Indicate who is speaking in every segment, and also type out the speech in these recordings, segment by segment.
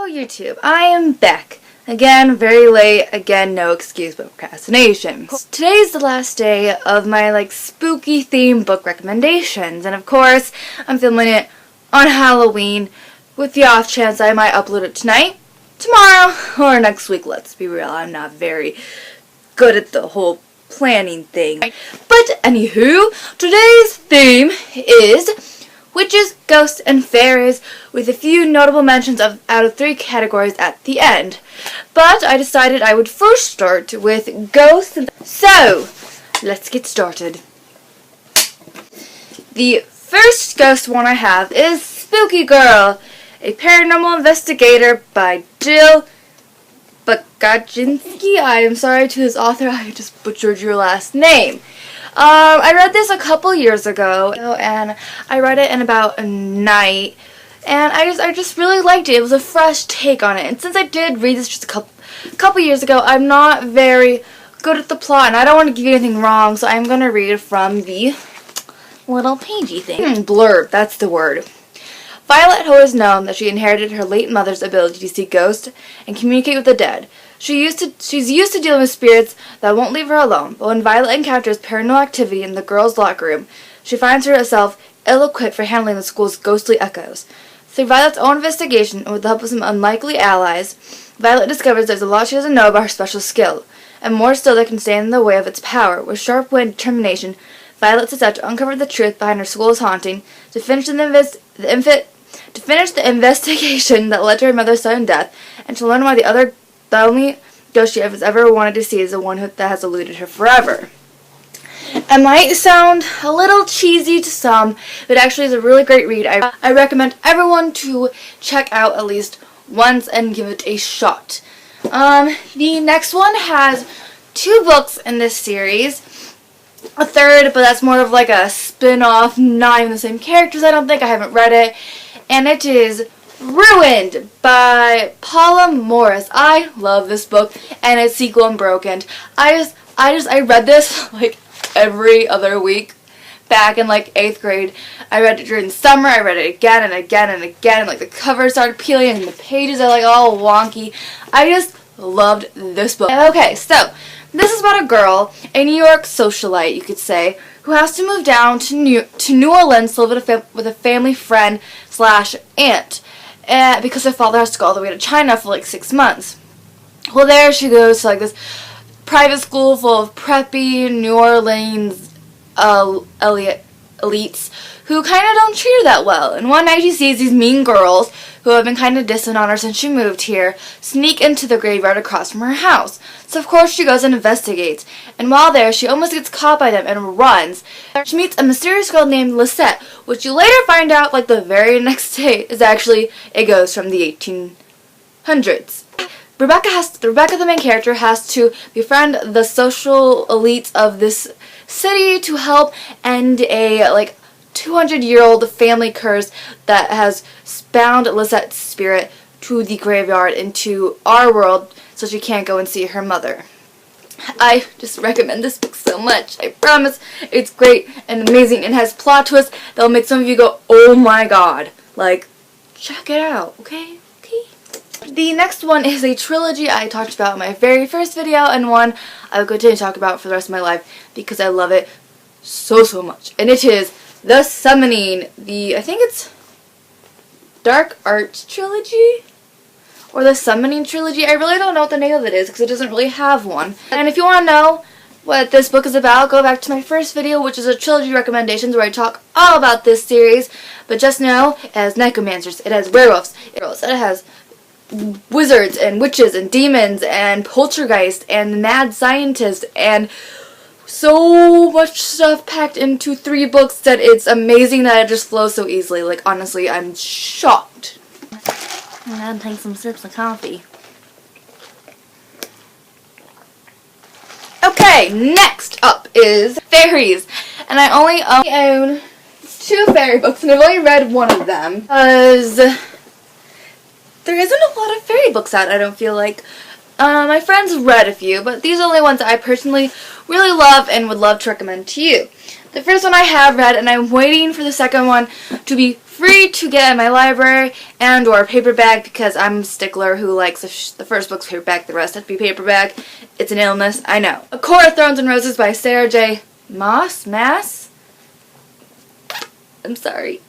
Speaker 1: YouTube, I am back. Again, very late. Again, no excuse but procrastination. Today's the last day of my spooky themed book recommendations, and of course, I'm filming it on Halloween with the off chance I might upload it tonight, tomorrow, or next week. Let's be real, I'm not very good at the whole planning thing. But anywho, today's theme is witches, ghosts, and fairies, with a few notable mentions out of 3 categories at the end. But I decided I would first start with ghosts. So, let's get started. The first ghost one I have is Spooky Girl, a paranormal investigator by Jill Bagajinsky. I am sorry to his author, I just butchered your last name. I read this a couple years ago, and I read it in about a night, and I just really liked it. It was a fresh take on it, and since I did read this just a couple years ago, I'm not very good at the plot, and I don't want to give you anything wrong, so I'm going to read it from the little pagey thing. Blurb, that's the word. Violet had always known that she inherited her late mother's ability to see ghosts and communicate with the dead. She's used to dealing with spirits that won't leave her alone, but when Violet encounters paranormal activity in the girls' locker room, she finds herself ill-equipped for handling the school's ghostly echoes. Through Violet's own investigation, and with the help of some unlikely allies, Violet discovers there's a lot she doesn't know about her special skill, and more still that can stand in the way of its power. With sharp wit and determination, Violet sets out to uncover the truth behind her school's haunting, to finish the investigation that led to her mother's sudden death, and to learn why the only ghost she has ever wanted to see is the one that has eluded her forever. It might sound a little cheesy to some, but actually is a really great read. I recommend everyone to check out at least once and give it a shot. The next one has 2 books in this series. A third, but that's more of like a spin-off, not even the same characters, I don't think. I haven't read it. And it is Ruined by Paula Morris. I love this book and its sequel, Unbroken. I read this every other week back in 8th grade. I read it during the summer. I read it again and again and again. And the cover started peeling and the pages are all wonky. I just loved this book. Okay, so this is about a girl, a New York socialite, you could say, who has to move down to New Orleans to live with a family friend / aunt. Because her father has to go all the way to China for 6 months. Well, there she goes to this private school full of preppy New Orleans elites who kind of don't treat her that well. And one night she sees these mean girls who have been kind of distant on her since she moved here sneak into the graveyard across from her house. So of course she goes and investigates. And while there, she almost gets caught by them and runs. She meets a mysterious girl named Lisette, which you later find out the very next day is actually a ghost from the 1800s. Rebecca, the main character, has to befriend the social elites of this city to help end a 200-year-old family curse that has bound Lisette's spirit to the graveyard into our world so she can't go and see her mother. I just recommend this book so much. I promise it's great and amazing and has plot twists that'll make some of you go, oh my god. Check it out, okay? The next one is a trilogy I talked about in my very first video, and one I will continue to talk about for the rest of my life because I love it so much. And it is The Summoning, I think it's Dark Arts Trilogy? Or The Summoning Trilogy. I really don't know what the name of it is because it doesn't really have one. And if you want to know what this book is about, go back to my first video, which is a trilogy recommendations where I talk all about this series. But just know, it has necromancers, it has werewolves, it has wizards and witches and demons and poltergeist and mad scientists and so much stuff packed into 3 books that it's amazing that it just flows so easily. Honestly, I'm shocked. I'm gonna take some sips of coffee. Okay, next up is Fairies. And I only own 2 fairy books, and I've only read one of them because there isn't a lot of fairy books out, I don't feel like. My friends read a few, but these are the only ones that I personally really love and would love to recommend to you. The first one I have read, and I'm waiting for the second one to be free to get in my library and or paperback because I'm a stickler who likes the first book's paperback, the rest have to be paperback. It's an illness, I know. A Court of Thorns and Roses by Sarah J. Maas? I'm sorry.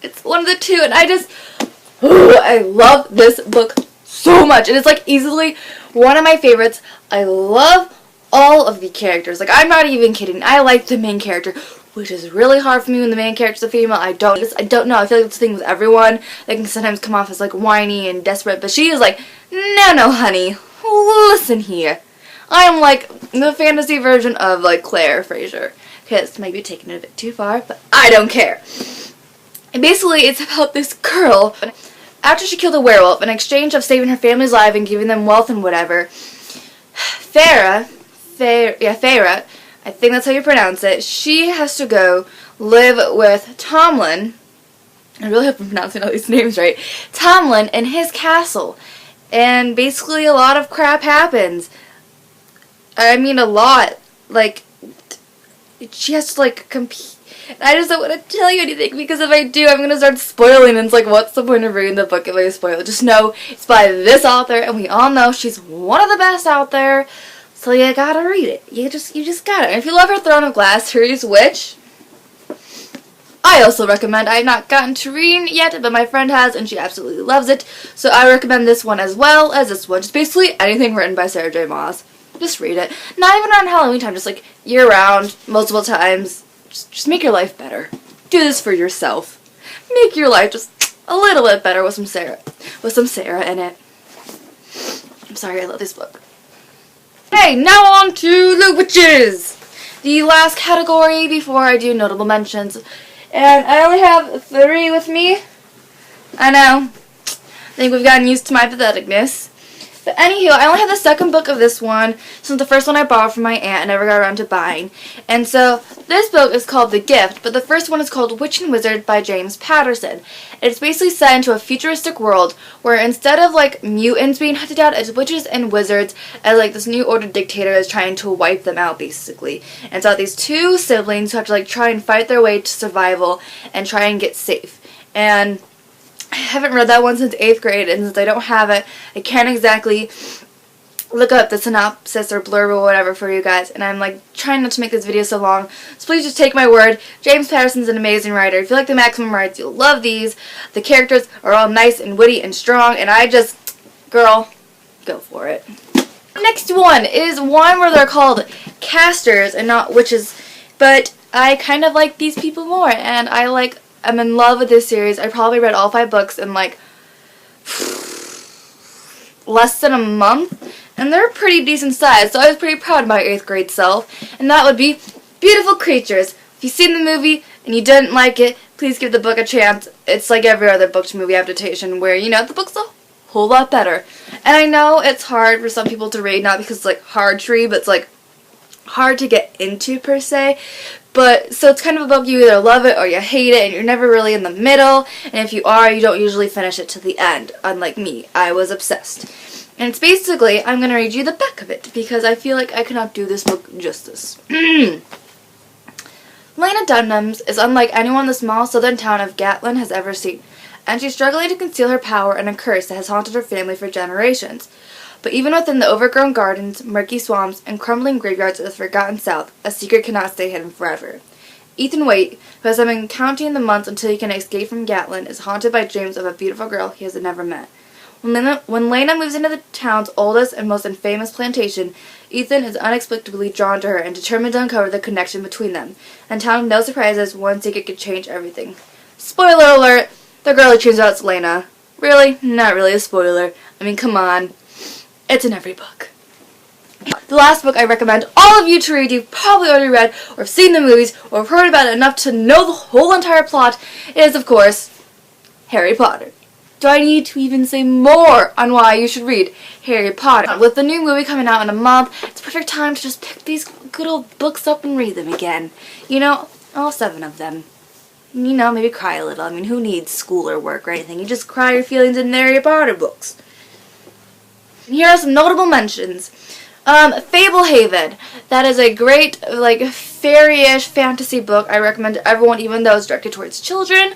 Speaker 1: It's one of the two, and I love this book so much. It is like easily one of my favorites. I love all of the characters. Like, I'm not even kidding. I like the main character, which is really hard for me when the main character's a female. I don't know. I feel like it's the thing with everyone. They can sometimes come off as like whiny and desperate, but she is like, no, honey, listen here. I am like the fantasy version of like Claire Fraser. Okay, this might be taking it a bit too far, but I don't care. And basically, it's about this girl. After she killed a werewolf, in exchange of saving her family's life and giving them wealth and whatever, Farah, I think that's how you pronounce it, she has to go live with Tomlin. I really hope I'm pronouncing all these names right. Tomlin in his castle. And basically a lot of crap happens. I mean a lot. Like, she has to like compete. I just don't want to tell you anything because if I do, I'm going to start spoiling, and it's like, what's the point of reading the book if I spoil it? Just know it's by this author, and we all know she's one of the best out there, so you gotta read it. You just gotta. And if you love her Throne of Glass series, which I also recommend, I have not gotten to read yet, but my friend has, and she absolutely loves it, so I recommend this one as well as this one. Just basically anything written by Sarah J. Maas. Just read it. Not even around Halloween time, just like year-round, multiple times. Just make your life better. Do this for yourself. Make your life just a little bit better with some Sarah in it. I'm sorry, I love this book. Okay, now on to the witches. The last category before I do notable mentions. And I only have 3 with me. I know. I think we've gotten used to my patheticness. But anywho, I only have the second book of this one, since the first one I borrowed from my aunt and never got around to buying. And so, this book is called The Gift, but the first one is called Witch and Wizard by James Patterson. It's basically set into a futuristic world where instead of like mutants being hunted out, it's witches and wizards as like this new order dictator is trying to wipe them out basically. And so these 2 siblings who have to like try and fight their way to survival and try and get safe. And I haven't read that one since 8th grade, and since I don't have it, I can't exactly look up the synopsis or blurb or whatever for you guys, and I'm like trying not to make this video so long, so please just take my word. James Patterson's an amazing writer. If you like the Maximum Rights, you'll love these. The characters are all nice and witty and strong, and girl, go for it. Next one is one where they're called casters and not witches, but I kind of like these people more, and I'm in love with this series. I probably read all 5 books in like less than a month, and they're pretty decent size, so I was pretty proud of my 8th grade self, and that would be Beautiful Creatures. If you've seen the movie and you didn't like it, please give the book a chance. It's like every other book to movie adaptation where, you know, the book's a whole lot better. And I know it's hard for some people to read, not because it's like hard to read, but it's like hard to get into per se. But, so it's kind of a book you either love it or you hate it, and you're never really in the middle, and if you are, you don't usually finish it to the end, unlike me. I was obsessed. And it's basically, I'm going to read you the back of it, because I feel like I cannot do this book justice. Lena Dunhams is unlike anyone in the small southern town of Gatlin has ever seen, and she's struggling to conceal her power and a curse that has haunted her family for generations. But even within the overgrown gardens, murky swamps, and crumbling graveyards of the forgotten South, a secret cannot stay hidden forever. Ethan Waite, who has been counting the months until he can escape from Gatlin, is haunted by dreams of a beautiful girl he has never met. When Lena moves into the town's oldest and most infamous plantation, Ethan is unexplicably drawn to her and determined to uncover the connection between them. And town no surprises, one secret could change everything. Spoiler alert! The girl who turns out is Lena. Really? Not really a spoiler. I mean, come on. It's in every book. The last book I recommend all of you to read, you've probably already read or have seen the movies or have heard about it enough to know the whole entire plot, is, of course, Harry Potter. Do I need to even say more on why you should read Harry Potter? With the new movie coming out in a month, it's a perfect time to just pick these good old books up and read them again. You know, all 7 of them. You know, maybe cry a little. I mean, who needs school or work or anything? You just cry your feelings in Harry Potter books. Here are some notable mentions. Fablehaven. That is a great, like, fairy-ish fantasy book I recommend to everyone, even though it's directed towards children.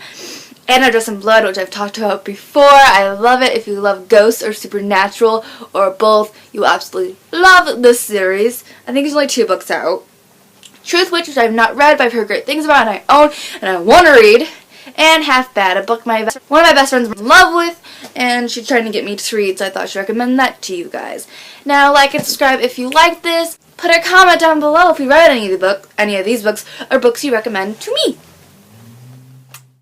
Speaker 1: Anna Dressed in Blood, which I've talked about before. I love it. If you love ghosts or supernatural or both, you will absolutely love this series. I think there's only 2 books out. Truth Witch, which I've not read, but I've heard great things about and I own and I want to read. And Half Bad, a book one of my best friends was in love with, and she's trying to get me to read, so I thought I should recommend that to you guys. Now, like and subscribe if you like this. Put a comment down below if you read any of these books or books you recommend to me.